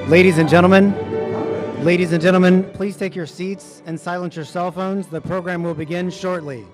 Ladies and gentlemen, please take your seats and silence your cell phones. The program will begin shortly.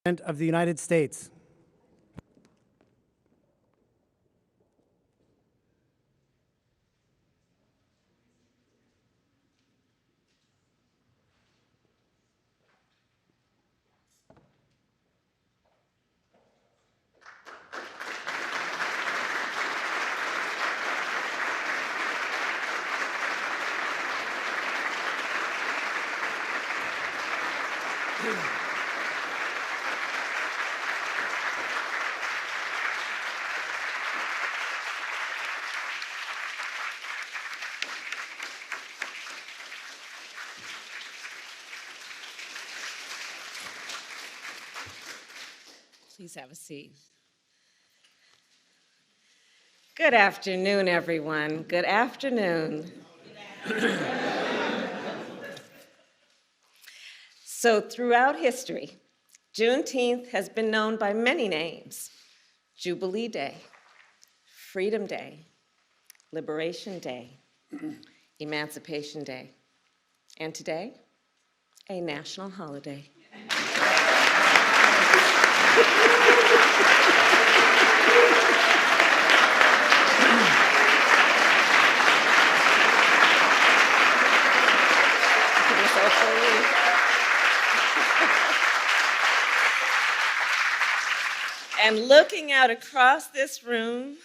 of the United States. Please have a seat. Good afternoon, everyone. Good afternoon. So throughout history, Juneteenth has been known by many names: Jubilee Day, Freedom Day, Liberation Day, Emancipation Day, and today, a national holiday. And looking out across this room,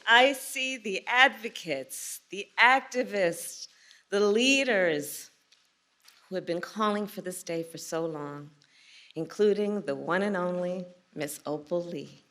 I see the advocates, the activists, the leaders who have been calling for this day for so long, including the one and only Miss Opal Lee.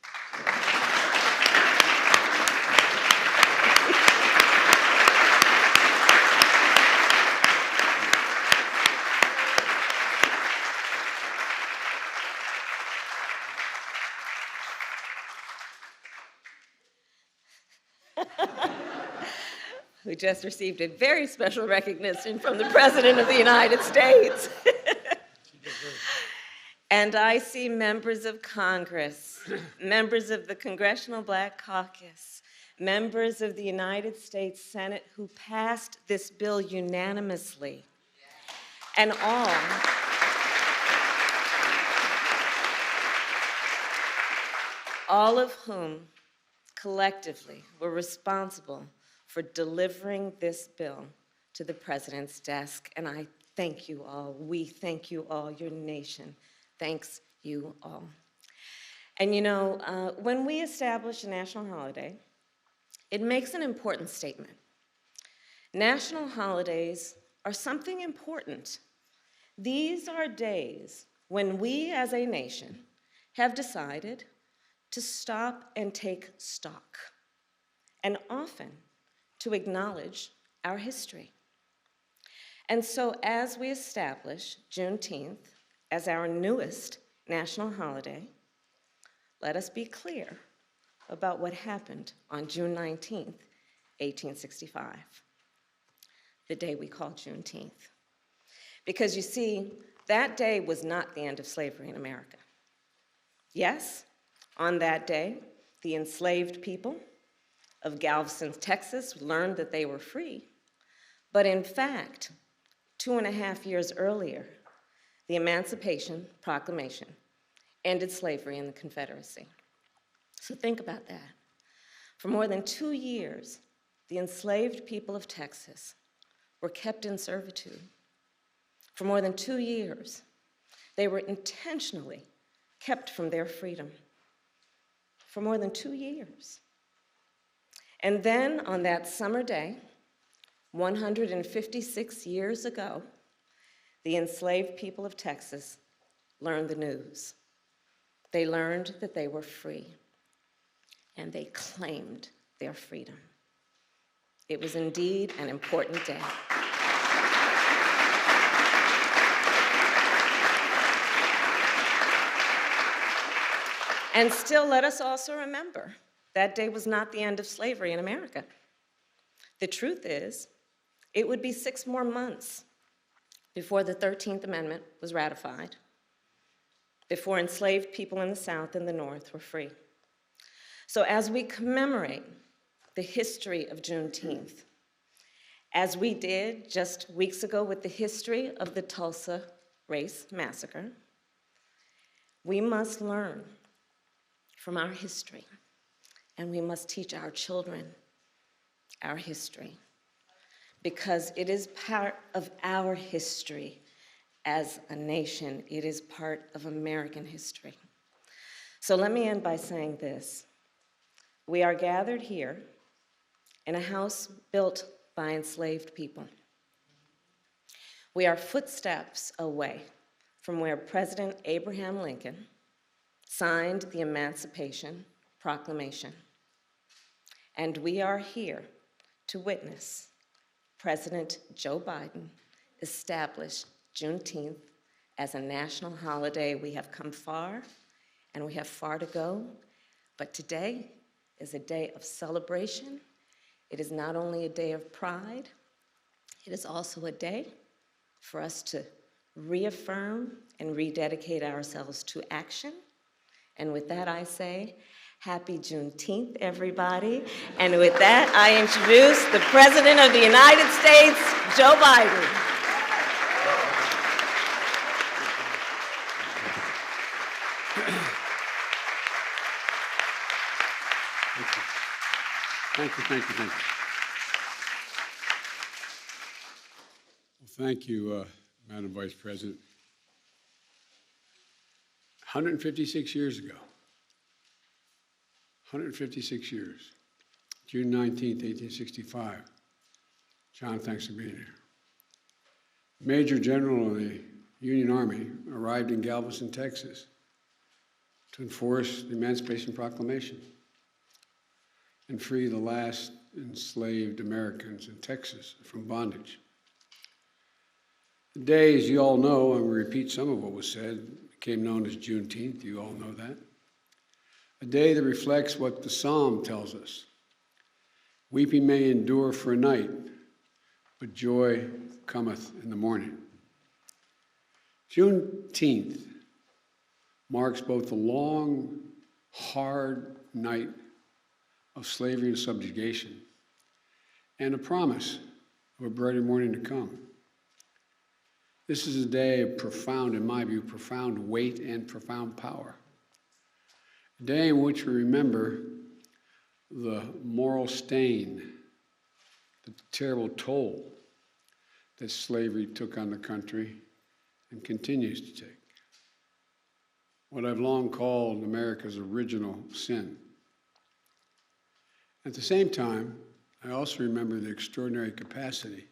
Who just received a very special recognition from the President of the United States. And I see members of Congress, members of the Congressional Black Caucus, members of the United States Senate who passed this bill unanimously. And all of whom collectively were responsible for delivering this bill to the President's desk. And I thank you all. We thank you all. Your nation thanks you all. And you know, when we establish a national holiday, it makes an important statement. National holidays are something important. These are days when we as a nation have decided to stop and take stock, and often to acknowledge our history. And so as we establish Juneteenth as our newest national holiday, let us be clear about what happened on June 19th, 1865, the day we call Juneteenth. Because you see, that day was not the end of slavery in America. Yes, on that day, the enslaved people of Galveston, Texas, learned that they were free. But in fact, 2.5 years earlier, the Emancipation Proclamation ended slavery in the Confederacy. So think about that. For more than 2 years, the enslaved people of Texas were kept in servitude. For more than 2 years, they were intentionally kept from their freedom. For more than 2 years. And then on that summer day, 156 years ago, the enslaved people of Texas learned the news. They learned that they were free, and they claimed their freedom. It was indeed an important day. And still, let us also remember, that day was not the end of slavery in America. The truth is, it would be 6 more months before the 13th Amendment was ratified, before enslaved people in the South and the North were free. So as we commemorate the history of Juneteenth, as we did just weeks ago with the history of the Tulsa Race Massacre, We must learn from our history, and we must teach our children our history, because it is part of our history as a nation. It is part of American history. So let me end by saying this. We are gathered here in a house built by enslaved people. We are footsteps away from where President Abraham Lincoln signed the Emancipation Proclamation. And we are here to witness President Joe Biden establish Juneteenth as a national holiday. We have come far, and we have far to go, but today is a day of celebration. It is not only a day of pride, it is also a day for us to reaffirm and rededicate ourselves to action. And with that, I say, happy Juneteenth, everybody. And with that, I introduce the President of the United States, Joe Biden. Thank you. Well, thank you, Madam Vice President. 156 years ago, 156 years, June 19th, 1865. John, thanks for being here. Major General of the Union Army arrived in Galveston, Texas to enforce the Emancipation Proclamation and free the last enslaved Americans in Texas from bondage. The day, as you all know, and we repeat some of what was said, became known as Juneteenth. You all know that. A day that reflects what the Psalm tells us. Weeping may endure for a night, but joy cometh in the morning. Juneteenth marks both the long, hard night of slavery and subjugation and a promise of a brighter morning to come. This is a day of profound, in my view, profound weight and profound power. A day in which we remember the moral stain, the terrible toll that slavery took on the country and continues to take. What I've long called America's original sin. At the same time, I also remember the extraordinary capacity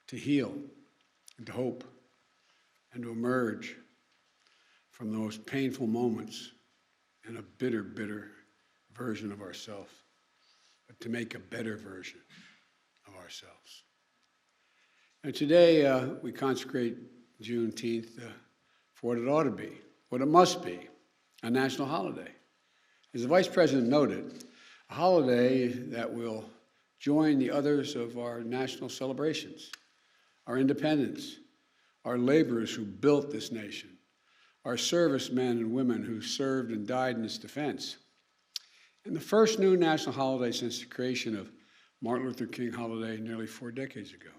to heal and to hope and to emerge from those painful moments in a bitter, bitter version of ourselves, but to make a better version of ourselves. And today we consecrate Juneteenth for what it ought to be, what it must be, a national holiday. As the Vice President noted, a holiday that will join the others of our national celebrations, our independence, our laborers who built this nation, our servicemen and women who served and died in its defense, and the first new national holiday since the creation of Martin Luther King holiday nearly 4 decades ago.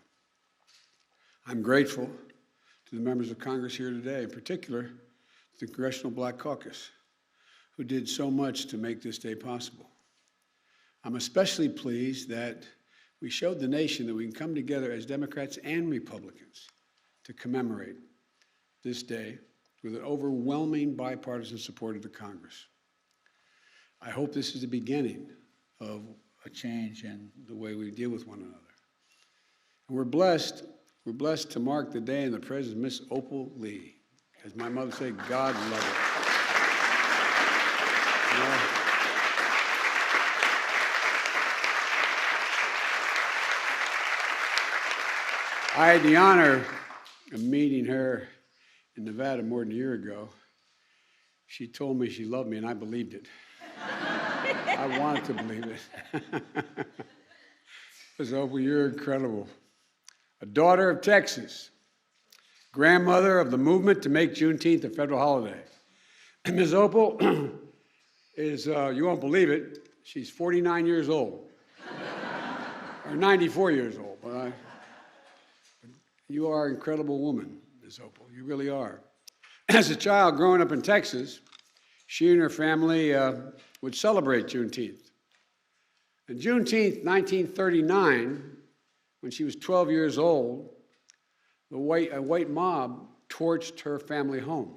I'm grateful to the members of Congress here today, in particular the Congressional Black Caucus, who did so much to make this day possible. I'm especially pleased that we showed the nation that we can come together as Democrats and Republicans to commemorate this day with an overwhelming bipartisan support of the Congress. I hope this is the beginning of a change in the way we deal with one another. And we're blessed to mark the day in the presence of Miss Opal Lee. As my mother said, God love her. I had the honor of meeting her in Nevada more than a year ago. She told me she loved me, and I believed it. I wanted to believe it. Ms. Opal, you're incredible. A daughter of Texas, grandmother of the movement to make Juneteenth a federal holiday. And Ms. Opal is, you won't believe it, she's 49 years old. Or 94 years old. But you are an incredible woman, Ms. Opal. You really are. As a child growing up in Texas, she and her family would celebrate Juneteenth. And Juneteenth, 1939, when she was 12 years old, a white mob torched her family home.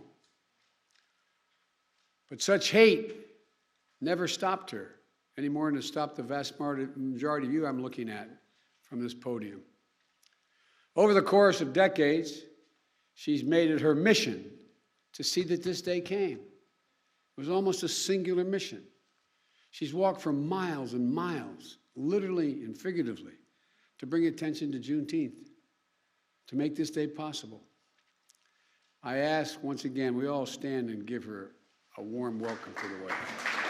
But such hate never stopped her, any more than it stopped the vast majority of you I'm looking at from this podium. Over the course of decades, she's made it her mission to see that this day came. It was almost a singular mission. She's walked for miles and miles, literally and figuratively, to bring attention to Juneteenth, to make this day possible. I ask once again, we all stand and give her a warm welcome to the White House.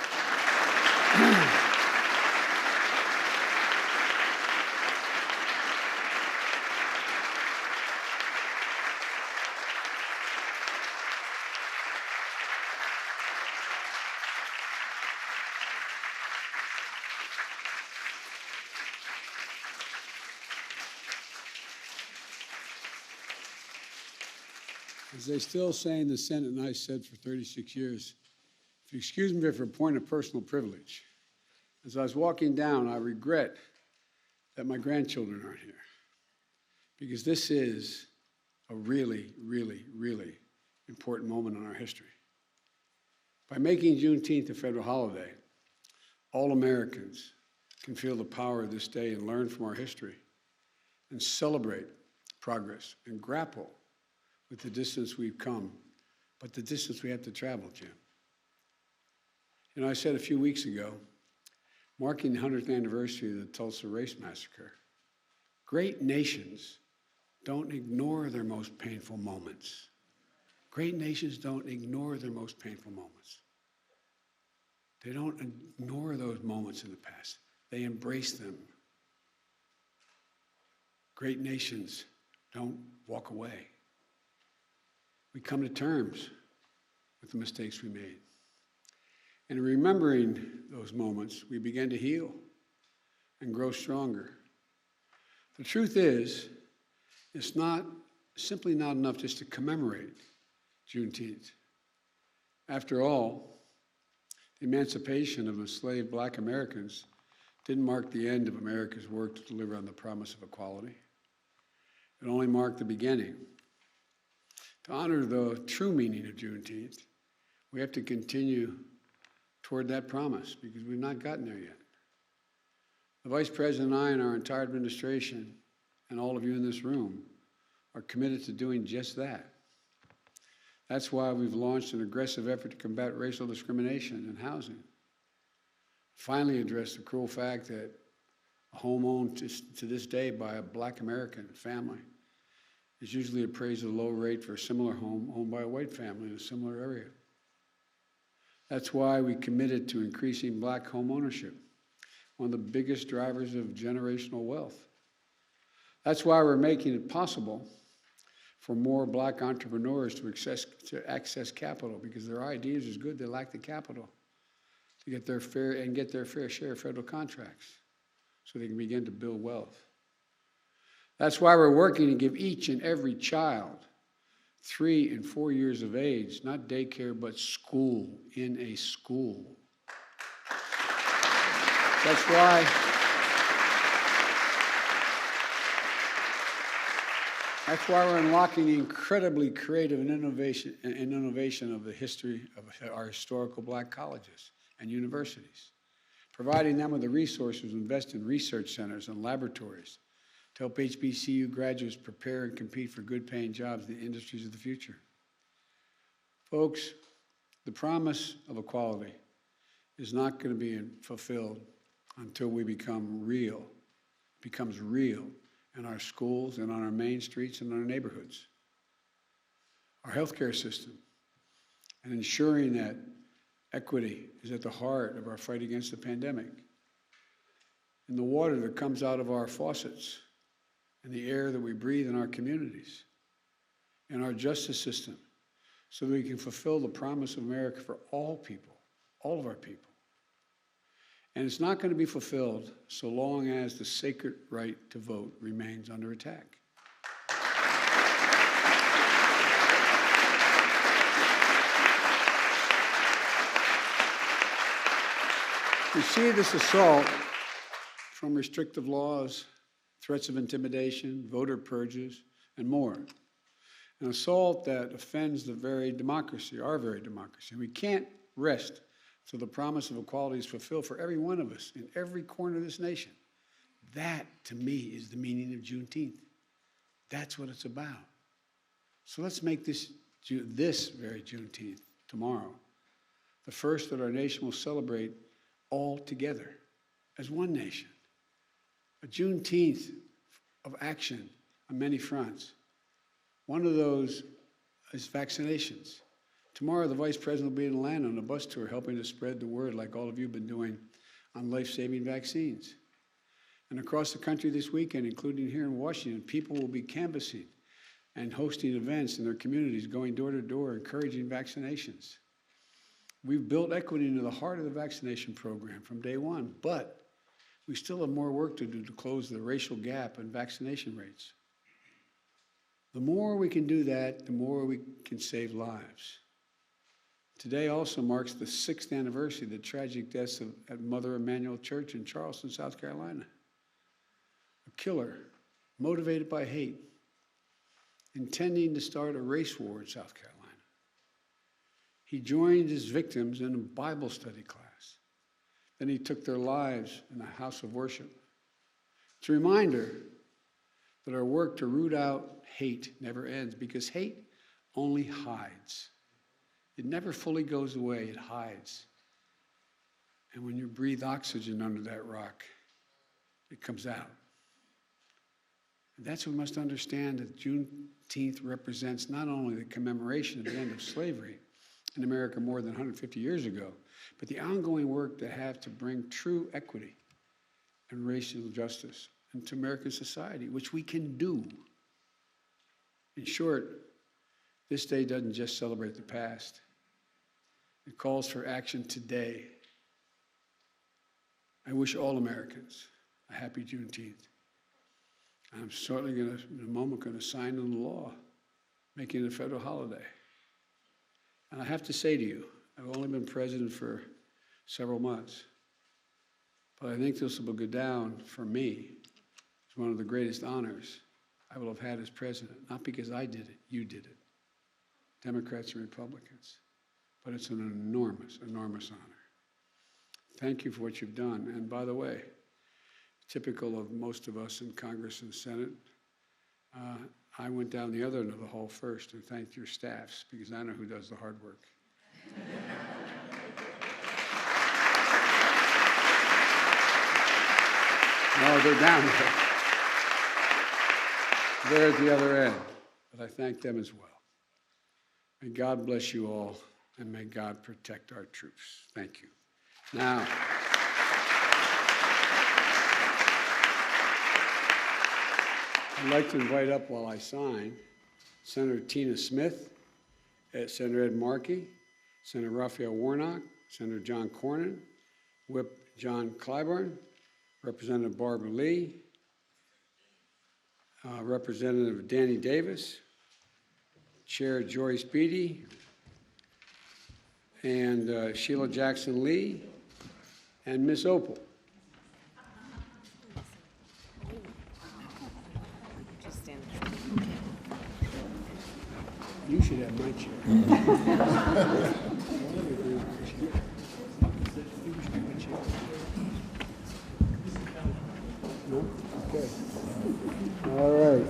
As they still say in the Senate, and I said for 36 years, if you excuse me for a point of personal privilege, as I was walking down, I regret that my grandchildren aren't here, because this is a really, really, really important moment in our history. By making Juneteenth a federal holiday, all Americans can feel the power of this day and learn from our history and celebrate progress and grapple with the distance we've come, but the distance we have to travel, Jim. You know, I said a few weeks ago, marking the 100th anniversary of the Tulsa Race Massacre, great nations don't ignore their most painful moments. Great nations don't ignore their most painful moments. They don't ignore those moments in the past. They embrace them. Great nations don't walk away. We come to terms with the mistakes we made. And in remembering those moments, we begin to heal and grow stronger. The truth is, it's simply not enough just to commemorate Juneteenth. After all, the emancipation of enslaved Black Americans didn't mark the end of America's work to deliver on the promise of equality. It only marked the beginning. To honor the true meaning of Juneteenth, we have to continue toward that promise, because we've not gotten there yet. The Vice President and I and our entire administration and all of you in this room are committed to doing just that. That's why we've launched an aggressive effort to combat racial discrimination in housing. Finally address the cruel fact that a home owned to this day by a Black American family is usually appraised at a low rate for a similar home owned by a white family in a similar area. That's why we committed to increasing Black home ownership, one of the biggest drivers of generational wealth. That's why we're making it possible for more Black entrepreneurs to access capital, because their ideas is good, they lack the capital to get their fair share of federal contracts so they can begin to build wealth. That's why we're working to give each and every child 3 and 4 years of age, not daycare, but school, in a school. That's why we're unlocking the incredibly creative and innovation of the history of our historical Black colleges and universities, providing them with the resources to invest in research centers and laboratories to help HBCU graduates prepare and compete for good-paying jobs in the industries of the future. Folks, the promise of equality is not going to be fulfilled until we becomes real in our schools and on our main streets and in our neighborhoods. Our healthcare system, and ensuring that equity is at the heart of our fight against the pandemic. And the water that comes out of our faucets, and the air that we breathe in our communities, and our justice system, so that we can fulfill the promise of America for all people, all of our people. And it's not going to be fulfilled so long as the sacred right to vote remains under attack. We see this assault from restrictive laws, threats of intimidation, voter purges, and more. An assault that offends the very democracy, our very democracy. We can't rest till the promise of equality is fulfilled for every one of us in every corner of this nation. That, to me, is the meaning of Juneteenth. That's what it's about. So let's make this very Juneteenth, tomorrow, the first that our nation will celebrate all together as one nation. A Juneteenth of action on many fronts. One of those is vaccinations. Tomorrow, the Vice President will be in Atlanta on a bus tour helping to spread the word like all of you have been doing on life-saving vaccines. And across the country this weekend, including here in Washington, people will be canvassing and hosting events in their communities, going door to door, encouraging vaccinations. We've built equity into the heart of the vaccination program from day one, but we still have more work to do to close the racial gap in vaccination rates. The more we can do that, the more we can save lives. Today also marks the 6th anniversary of the tragic deaths at Mother Emanuel Church in Charleston, South Carolina. A killer, motivated by hate, intending to start a race war in South Carolina. He joined his victims in a Bible study class. Then he took their lives in a house of worship. It's a reminder that our work to root out hate never ends, because hate only hides. It never fully goes away, it hides. And when you breathe oxygen under that rock, it comes out. And that's what we must understand, that Juneteenth represents not only the commemoration of the end of slavery in America more than 150 years ago, but the ongoing work to have to bring true equity and racial justice into American society, which we can do. In short, this day doesn't just celebrate the past. It calls for action today. I wish all Americans a happy Juneteenth. I'm certainly in a moment, going to sign into law, making it a federal holiday. And I have to say to you, I've only been president for several months, but I think this will go down for me as one of the greatest honors I will have had as president. Not because I did it, you did it, Democrats and Republicans. But it's an enormous, enormous honor. Thank you for what you've done. And by the way, typical of most of us in Congress and Senate, I went down the other end of the hall first and thanked your staffs, because I know who does the hard work. No, they're down there. They're at the other end, but I thank them as well. May God bless you all, and may God protect our troops. Thank you. Now, I'd like to invite up, while I sign, Senator Tina Smith, Senator Ed Markey, Senator Raphael Warnock, Senator John Cornyn, Whip John Clyburn, Representative Barbara Lee, Representative Danny Davis, Chair Joyce Beatty, and Sheila Jackson Lee, and Miss Opal. You should have my chair. No? Okay. All right.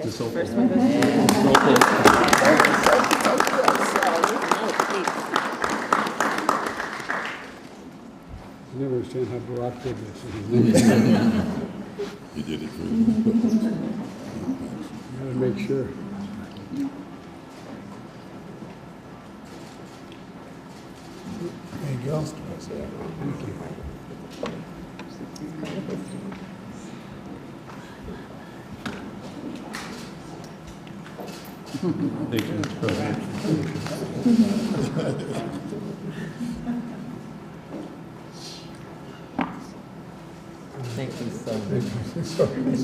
This first one goes in. I never understand how Barack did this. He did it for you. Gotta make sure. There you go. Thank you. Thank you, Mr. President. Thank you so much.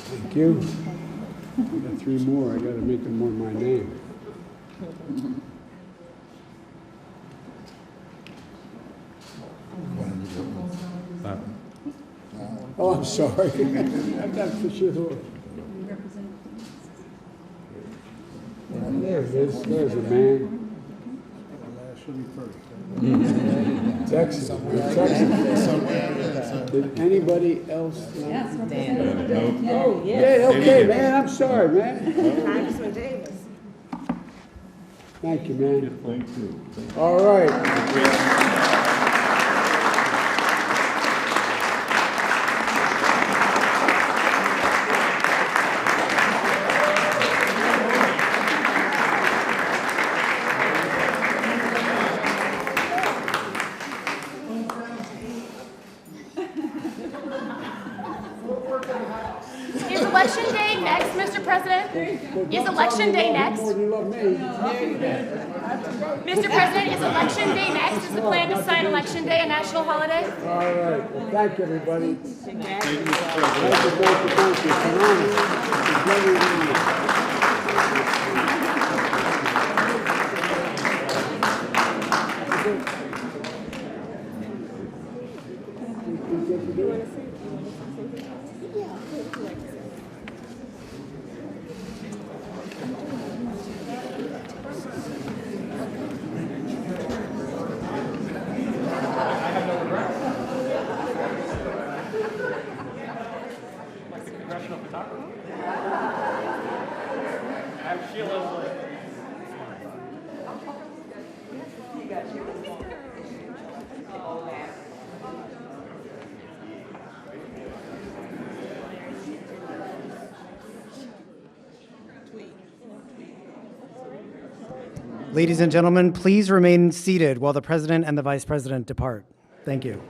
Thank you. I got three more. I got to make them on my name. Oh, I'm sorry. I got for sure. There it is. There's a man. Texas. Texas. Did anybody else? Dan. Oh, Yeah, okay, man. I'm sorry, man. Congressman Davis. Thank you, man. Thank you. All right. Is Election Day next, Mr. President? Is Election Day next? More than you love me. Mr. President, is Election Day next? Is the plan to sign Election Day a national holiday? All right. Well, thank you, everybody. Thank you, thank you. It's an honor. It's a very honor. Ladies and gentlemen, please remain seated while the President and the Vice President depart. Thank you.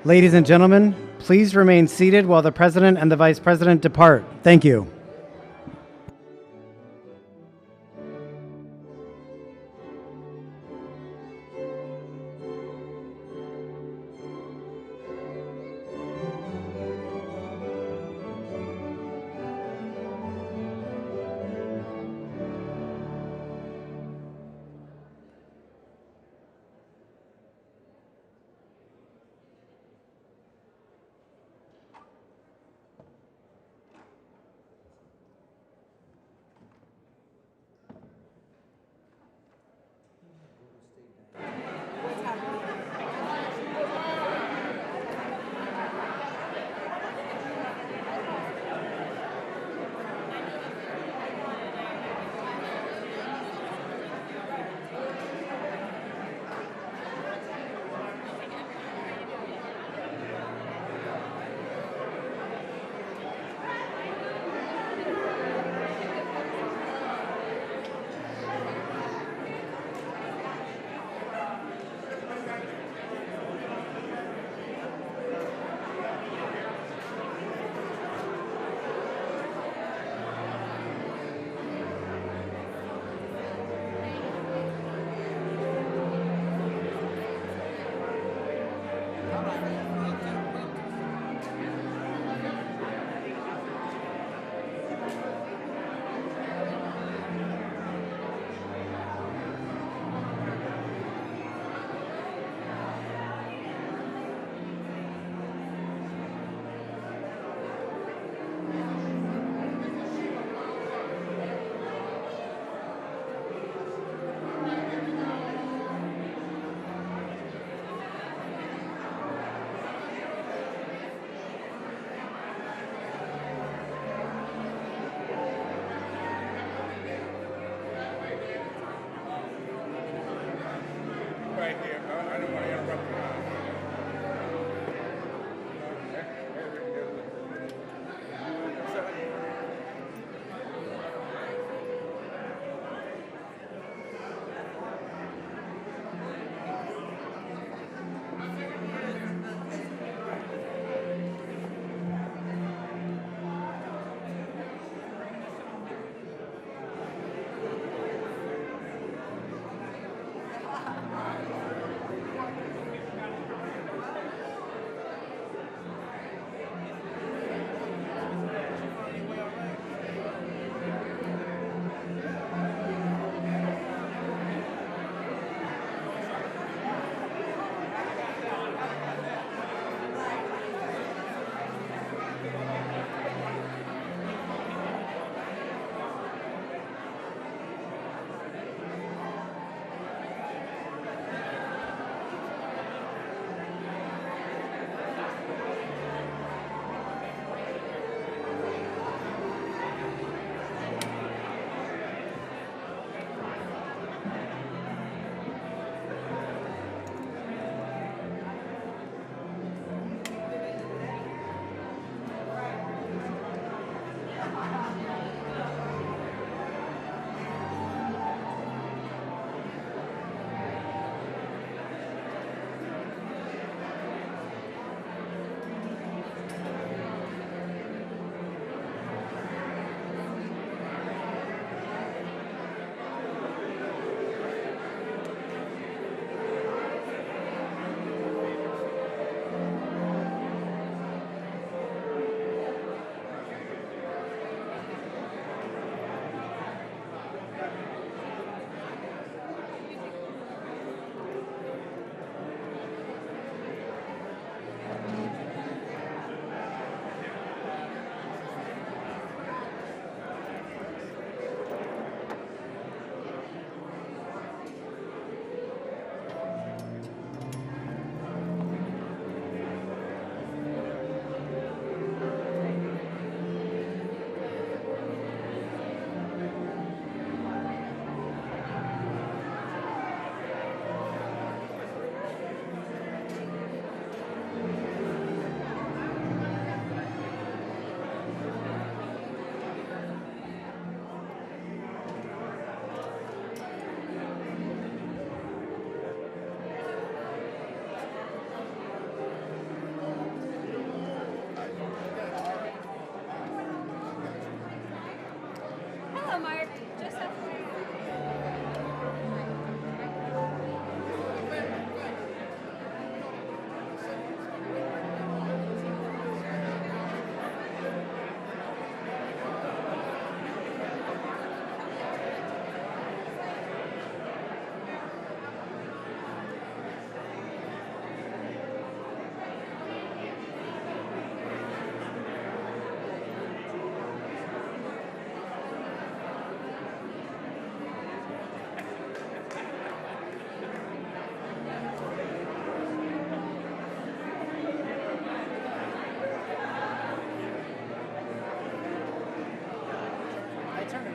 Ladies and gentlemen, please remain seated while the President and the Vice President depart. Thank you.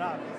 up.